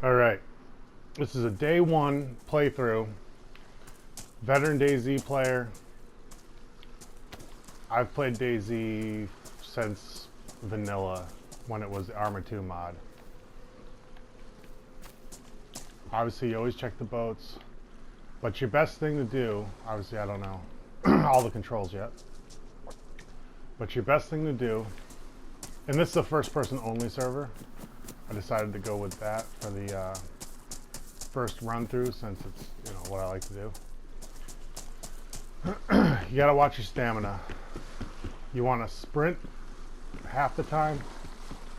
All right, this is a day one playthrough. Veteran DayZ player. I've played DayZ since vanilla, when it was the Arma 2 mod. Obviously, you always check the boats, but your best thing to do, obviously I don't know all the controls yet, but your best thing to do, and this is a first person only server, I decided to go with that for the first run through since it's, you know, what I like to do. You gotta watch your stamina. You want to sprint half the time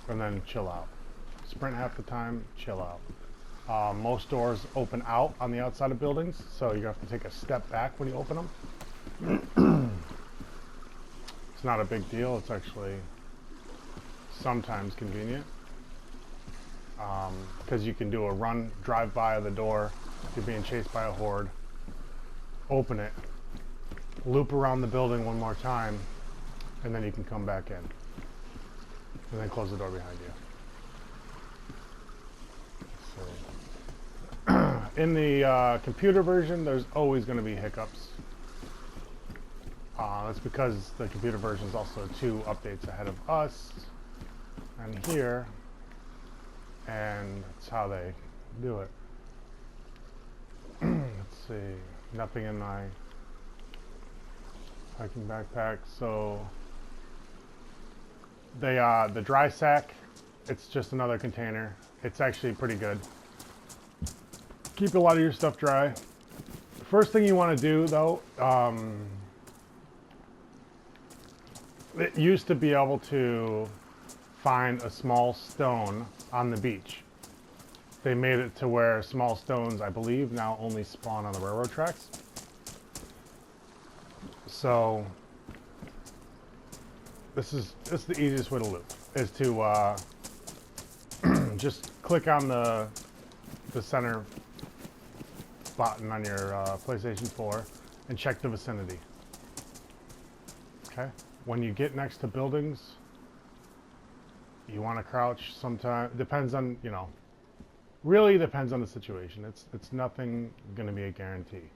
and then chill out. Sprint half the time, chill out. Most doors open out on the outside of buildings, so you have to take a step back when you open them. It's not a big deal. It's actually sometimes convenient because you can do a run, drive by the door if you're being chased by a horde, open it, loop around the building one more time, and then you can come back in and then close the door behind you. So, in the computer version, there's always going to be hiccups. That's because the computer version is also 2 updates ahead of us and here, and that's how they do it. Let's see, nothing in my hiking backpack. So the dry sack, it's just another container. It's actually pretty good. Keep a lot of your stuff dry. First thing you want to do though, it used to be able to find a small stone on the beach. They made it to where small stones, I believe, now only spawn on the railroad tracks. So this is the easiest way to loop, is to just click on the center button on your PlayStation 4 and check the vicinity. Okay, when you get next to buildings, you want to crouch. Sometimes depends on, you know, really depends on the situation. It's nothing going to be a guarantee.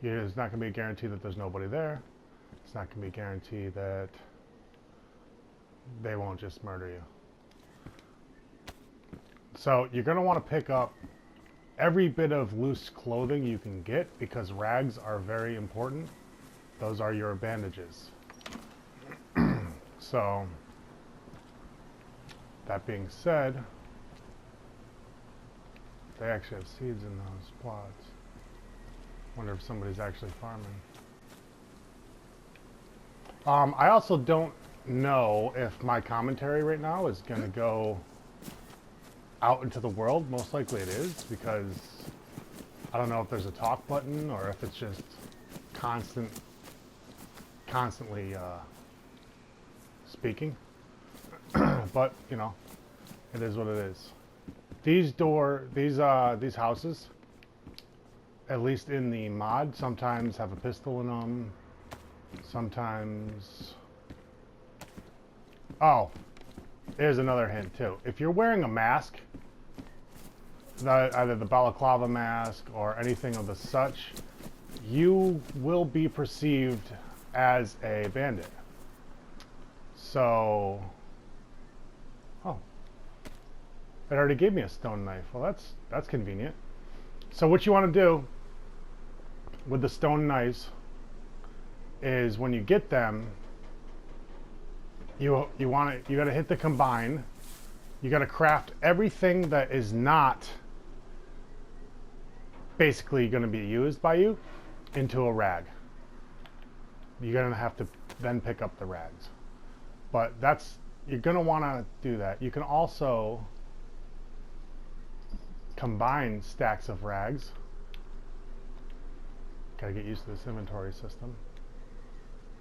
It's not going to be a guarantee that there's nobody there. It's not going to be a guarantee that they won't just murder you. So you're going to want to pick up every bit of loose clothing you can get, because rags are very important. Those are your bandages. So that being said, they actually have seeds in those plots. Wonder if somebody's actually farming. I also don't know if my commentary right now is going to go out into the world. Most likely it is, because I don't know if there's a talk button or if it's just constantly speaking. But you know, it is what it is. These houses, at least in the mod, sometimes have a pistol in them. Sometimes... Oh, here's another hint too. If you're wearing a mask, either the balaclava mask or anything of the such, you will be perceived as a bandit. So... Oh. It already gave me a stone knife. Well, that's convenient. So what you want to do with the stone knives is, when you get them, you gotta hit the combine. You gotta craft everything that is not basically going to be used by you into a rag. You're gonna have to then pick up the rags, but you're gonna want to do that. You can also combine stacks of rags. Gotta get used to this inventory system.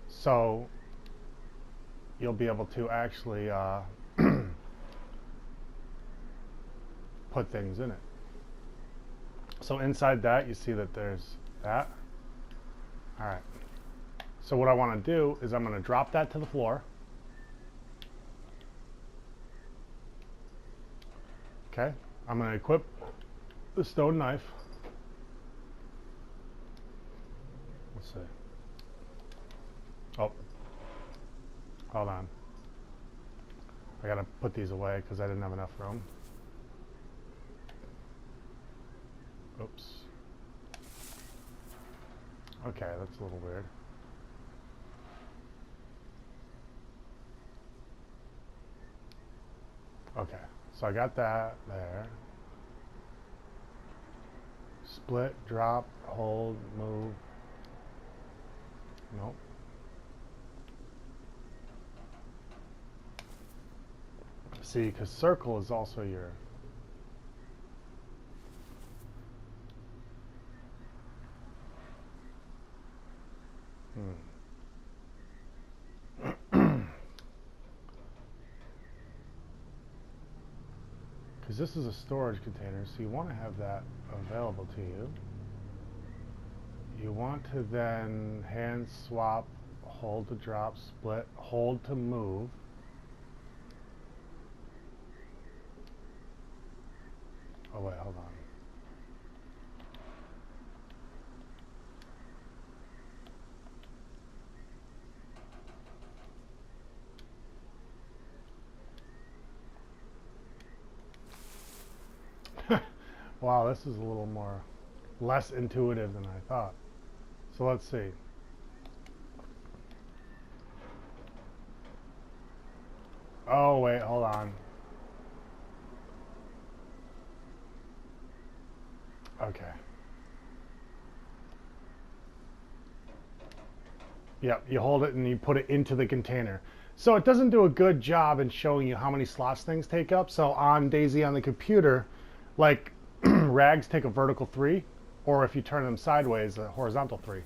So you'll be able to actually put things in it. So inside that, you see that there's that. All right. So what I want to do is I'm going to drop that to the floor. Okay. I'm going to equip the stone knife. Let's see. Oh, hold on. I gotta put these away because I didn't have enough room. Oops. Okay, that's a little weird. Okay, so I got that there. Split, drop, hold, move. Nope. See, because circle is also your... Because this is a storage container, so you want to have that available to you. You want to then hand swap, hold to drop, split, hold to move. Oh wait, hold on. Wow, this is a little more, less intuitive than I thought. So let's see. Oh wait, hold on. Okay. Yep, you hold it and you put it into the container. So it doesn't do a good job in showing you how many slots things take up. So on DayZ on the computer, like rags take a vertical 3, or if you turn them sideways, a horizontal 3.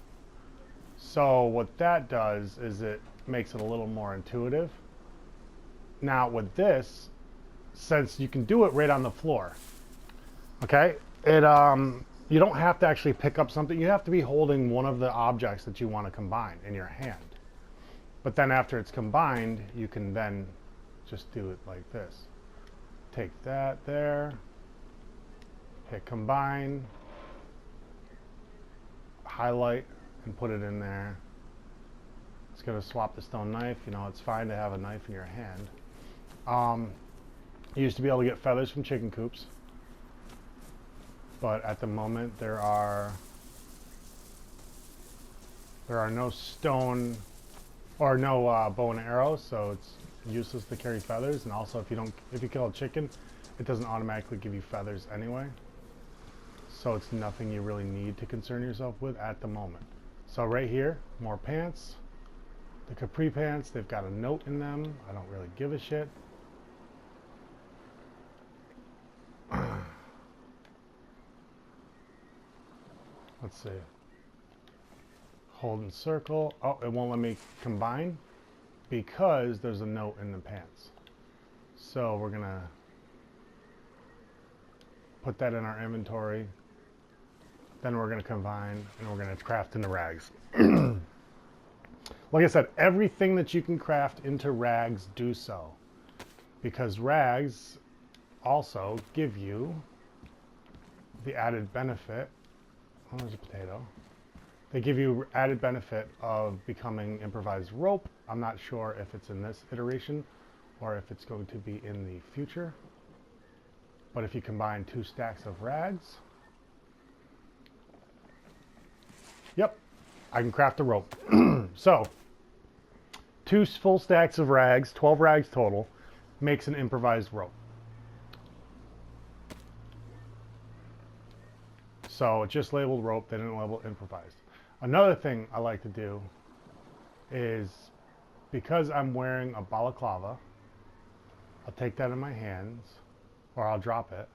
So what that does is it makes it a little more intuitive. Now with this, since you can do it right on the floor, okay, it you don't have to actually pick up something. You have to be holding one of the objects that you want to combine in your hand. But then after it's combined, you can then just do it like this. Take that there, hit combine, highlight, and put it in there. It's going to swap the stone knife. You know, it's fine to have a knife in your hand. You used to be able to get feathers from chicken coops, but at the moment there are no stone or no bow and arrow, so it's useless to carry feathers. And also, if you kill a chicken, it doesn't automatically give you feathers anyway. So it's nothing you really need to concern yourself with at the moment. So right here, more pants. The capri pants, they've got a note in them. I don't really give a shit. Let's see. Hold and circle. Oh, it won't let me combine because there's a note in the pants. So we're gonna put that in our inventory. Then we're gonna combine and we're gonna craft into rags. Like I said, everything that you can craft into rags, do so. Because rags also give you the added benefit. Oh, there's a potato. They give you added benefit of becoming improvised rope. I'm not sure if it's in this iteration or if it's going to be in the future. But if you combine 2 stacks of rags, yep, I can craft a rope. So, 2 full stacks of rags, 12 rags total, makes an improvised rope. So it's just labeled rope, they didn't label improvised. Another thing I like to do is, because I'm wearing a balaclava, I'll take that in my hands, or I'll drop it,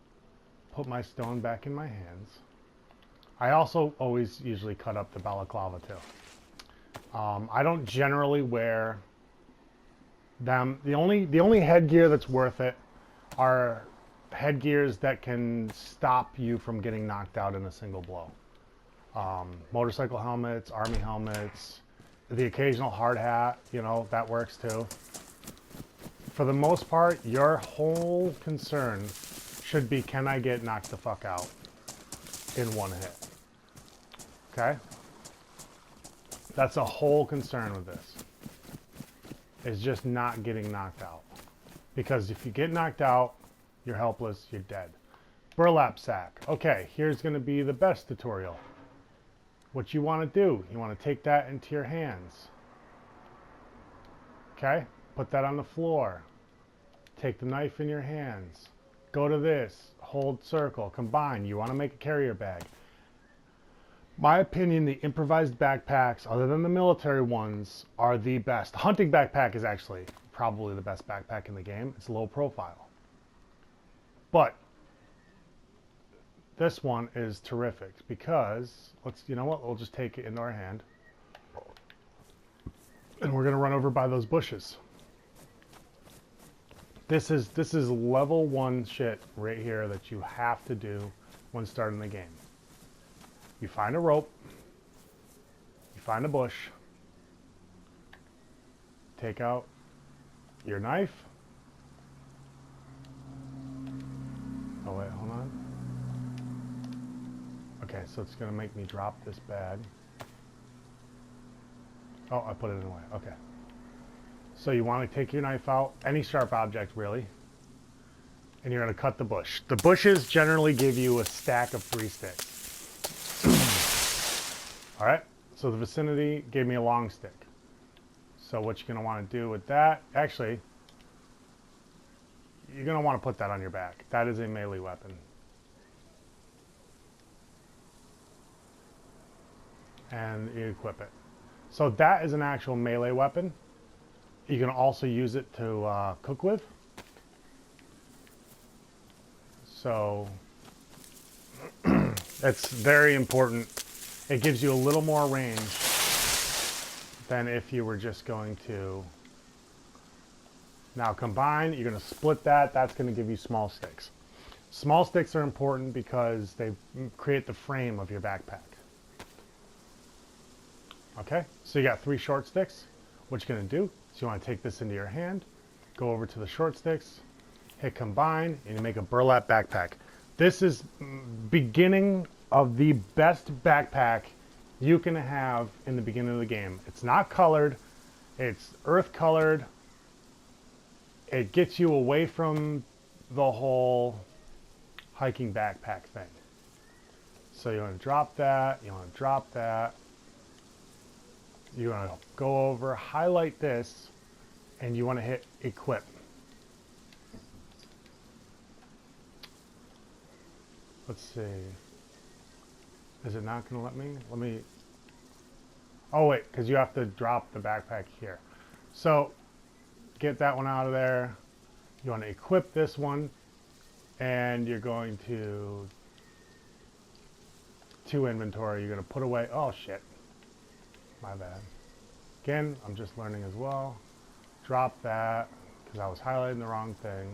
put my stone back in my hands. I also always usually cut up the balaclava too. I don't generally wear them. The only headgear that's worth it are headgears that can stop you from getting knocked out in a single blow. Motorcycle helmets, army helmets, the occasional hard hat, you know, that works too. For the most part, your whole concern should be, can I get knocked the fuck out? in one hit. Okay? That's a whole concern with this. Is just not getting knocked out. Because if you get knocked out, you're helpless, you're dead. Burlap sack. Okay, here's going to be the best tutorial. What you want to do, you want to take that into your hands. Okay? Put that on the floor. Take the knife in your hands. Go to this. Hold circle. Combine. You want to make a carrier bag. My opinion, the improvised backpacks, other than the military ones, are the best. The hunting backpack is actually probably the best backpack in the game. It's low profile. But this one is terrific because, you know what, we'll just take it into our hand. And we're going to run over by those bushes. This is level 1 shit right here that you have to do when starting the game. You find a rope, you find a bush, take out your knife. Oh wait, hold on. Okay, so it's gonna make me drop this bag. Oh, I put it away, okay. So you want to take your knife out, any sharp object really, and you're gonna cut the bush. The bushes generally give you a stack of 3 sticks. Alright, so the vicinity gave me a long stick. So what you're going to want to do with that, actually, you're going to want to put that on your back. That is a melee weapon. And you equip it. So that is an actual melee weapon. You can also use it to cook with. So it's very important. It gives you a little more range than if you were just going to now combine. You're going to split that. That's going to give you small sticks. Small sticks are important because they create the frame of your backpack. Okay, so you got 3 short sticks. What you're going to do is you want to take this into your hand, go over to the short sticks, hit combine, and you make a burlap backpack. This is beginning of the best backpack you can have in the beginning of the game. It's not colored, it's earth colored. It gets you away from the whole hiking backpack thing. So you want to drop that, you want to drop that. You want to go over, highlight this, and you want to hit equip. Let's see. Is it not going to let me? Oh wait, because you have to drop the backpack here. So get that one out of there. You want to equip this one, and you're going to inventory. You're going to put away. Oh shit, my bad. Again, I'm just learning as well. Drop that because I was highlighting the wrong thing.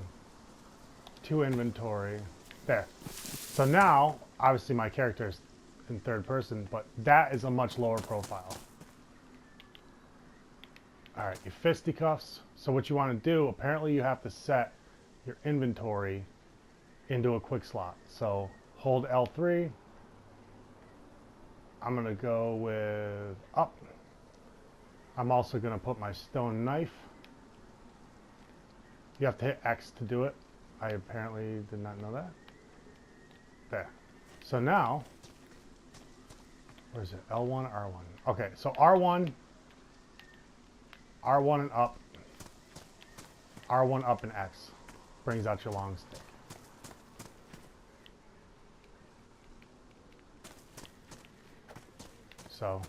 To inventory. There. So now, obviously my character is in third person, but that is a much lower profile. Alright, your fisticuffs. So what you want to do, apparently you have to set your inventory into a quick slot. So hold L3. I'm going to go with up. I'm also going to put my stone knife. You have to hit X to do it. I apparently did not know that. There. So now, where is it? L1, R1. Okay, so R1 and up. R1 up and X brings out your long stick. So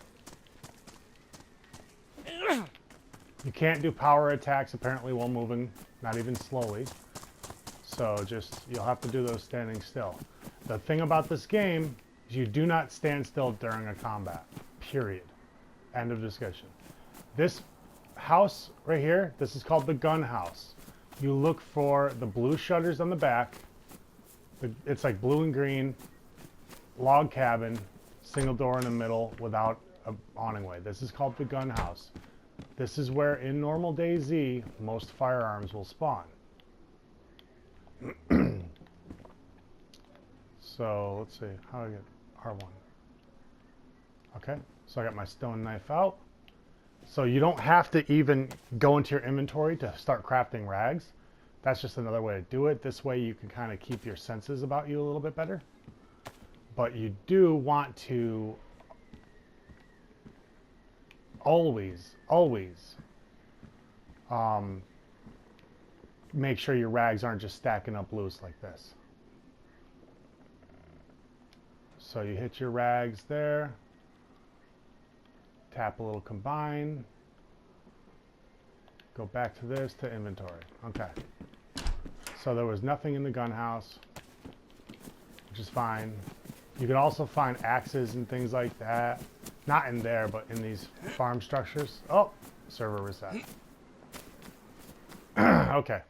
you can't do power attacks apparently while moving, not even slowly. So just, you'll have to do those standing still. The thing about this game is you do not stand still during a combat, period. End of discussion. This house right here, this is called the gun house. You look for the blue shutters on the back. It's like blue and green, log cabin, single door in the middle without an awning way. This is called the gun house. This is where in normal DayZ most firearms will spawn. So let's see, how do I get R1. Okay, so I got my stone knife out. So you don't have to even go into your inventory to start crafting rags. That's just another way to do it. This way you can kind of keep your senses about you a little bit better. But you do want to always make sure your rags aren't just stacking up loose like this. So you hit your rags there, tap a little combine, go back to this to inventory. Okay. So there was nothing in the gun house, which is fine. You can also find axes and things like that. Not in there, but in these farm structures. Oh, server reset. Okay.